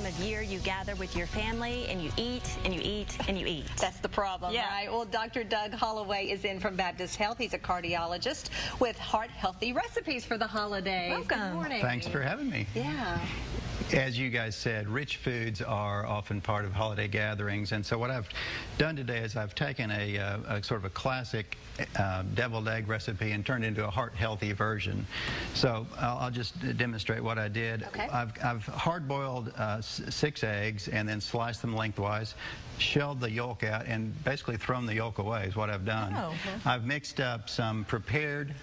time of year you gather with your family and you eat and you eat and you eat. That's the problem, right? Well, Dr. Doug Holloway is in from Baptist Health. He's a cardiologist with heart-healthy recipes for the holidays. Welcome. Good morning. Thanks for having me. Yeah. As you guys said, rich foods are often part of holiday gatherings, and so what I've done today is I've taken a sort of a classic deviled egg recipe and turned it into a heart-healthy version. So I'll just demonstrate what I did. Okay. I've hard-boiled 6 eggs and then sliced them lengthwise, shelled the yolk out, and basically thrown the yolk away is what I've done. Oh. I've mixed up some prepared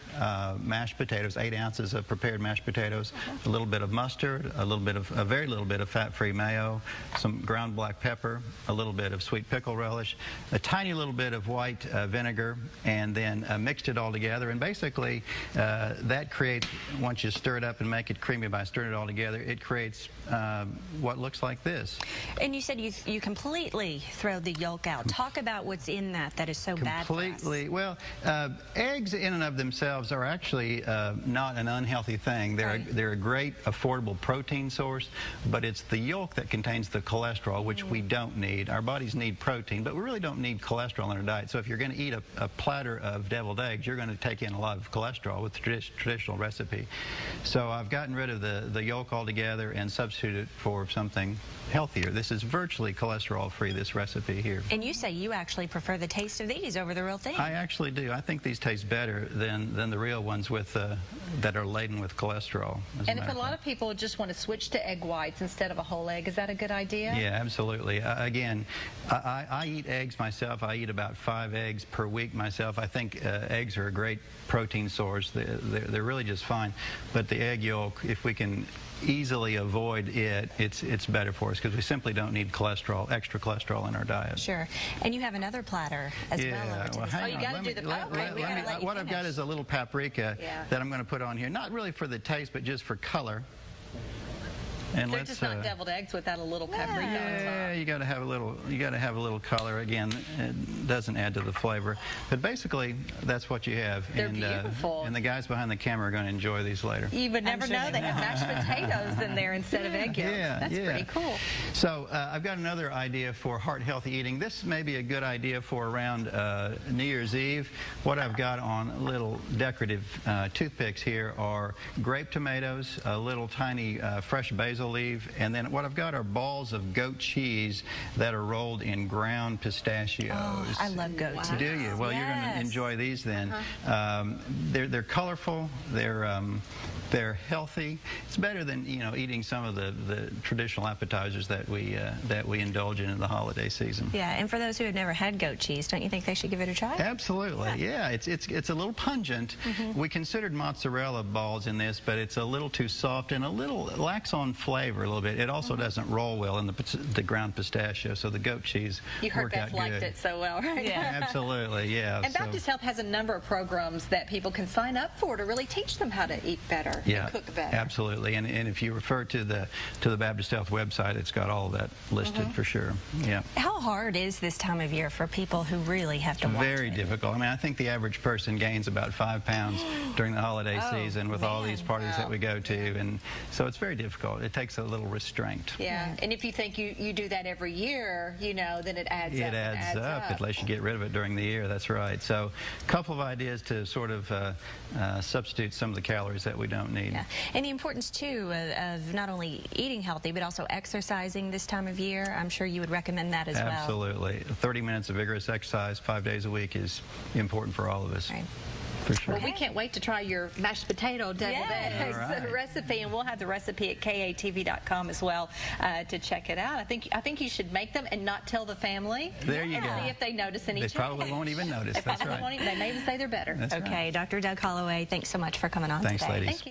mashed potatoes, 8 ounces of prepared mashed potatoes, a little bit of mustard, a very little bit of fat-free mayo, some ground black pepper, a little bit of sweet pickle relish, a tiny little bit of white vinegar, and then mixed it all together. And basically, that creates, once you stir it up and make it creamy by stirring it all together, it creates what looks like this. And you said you completely throw the yolk out. Talk about what's in that is so bad for us. Completely. Well, eggs in and of themselves are actually not an unhealthy thing. They're a great, affordable protein source, but it's the yolk that contains the cholesterol, which we don't need. Our bodies need protein, but we really don't need cholesterol in our diet. So if you're going to eat a platter of deviled eggs, you're going to take in a lot of cholesterol with the traditional recipe. So I've gotten rid of the yolk altogether and substituted it for something healthier. This is virtually cholesterol-free, this recipe here. And you say you actually prefer the taste of these over the real thing. I actually do. I think these taste better than the real ones with that are laden with cholesterol. And if a lot of people just want to switch to egg whites instead of a whole egg, is that a good idea? Yeah, absolutely. Again, I eat eggs myself. I eat about 5 eggs per week myself. I think eggs are a great protein source. They're really just fine. But the egg yolk, if we can easily avoid it, it's better for us because we simply don't need extra cholesterol in our diet. Sure. And you have another platter as well. Oh, you got to do the paprika. What I've got is a little paprika that I'm going to put on here, not really for the taste, but just for color. And they're just not deviled eggs without a little paprika on top. Yeah, you got to have a little. You got to have a little color. Again, it doesn't add to the flavor, but basically that's what you have. They're beautiful. And the guys behind the camera are going to enjoy these later. You would never know they have mashed potatoes in there instead of egg yolks. That's pretty cool. So I've got another idea for heart-healthy eating. This may be a good idea for around New Year's Eve. What I've got on little decorative toothpicks here are grape tomatoes, a little tiny fresh basil leaf, and then what I've got are balls of goat cheese that are rolled in ground pistachios. Oh, I love goat cheese. Do you? Well, you're going to enjoy these then. They're colorful. They're healthy. It's better than eating some of the traditional appetizers that we indulge in the holiday season. Yeah, and for those who have never had goat cheese, don't you think they should give it a try? Absolutely. Yeah, it's a little pungent. We considered mozzarella balls in this, but it's a little too soft and a little lacks on flavor a little bit. It also doesn't roll well in the ground pistachio, so the goat cheese worked out good. You heard Beth liked it so well, right? Yeah, absolutely. Yeah. And Baptist Health has a number of programs that people can sign up for to really teach them how to eat better and cook better. Absolutely. And if you refer to the Baptist Health website, it's got all of that listed for sure. Yeah. How hard is this time of year for people who really have to watch Very difficult. I mean, I think the average person gains about 5 pounds during the holiday season with all these parties that we go to, and so it's very difficult. It takes a little restraint. Yeah, and if you think you do that every year, then it adds up. It adds up unless you get rid of it during the year. That's right. So a couple of ideas to sort of substitute some of the calories that we don't need. Yeah. And the importance, too, of not only eating healthy, but also exercising this time of year. I'm sure you would recommend that as well. Absolutely. 30 minutes of vigorous exercise 5 days a week is important for all of us. Right. For sure. Well, we can't wait to try your mashed potato deviled eggs recipe, and we'll have the recipe at KATV.com as well to check it out. I think you should make them and not tell the family. There you go. And see if they notice any change. They probably won't even notice. That's right. They may even say they're better. Okay, Dr. Doug Holloway, thanks so much for coming on today. Thanks, ladies. Thank you.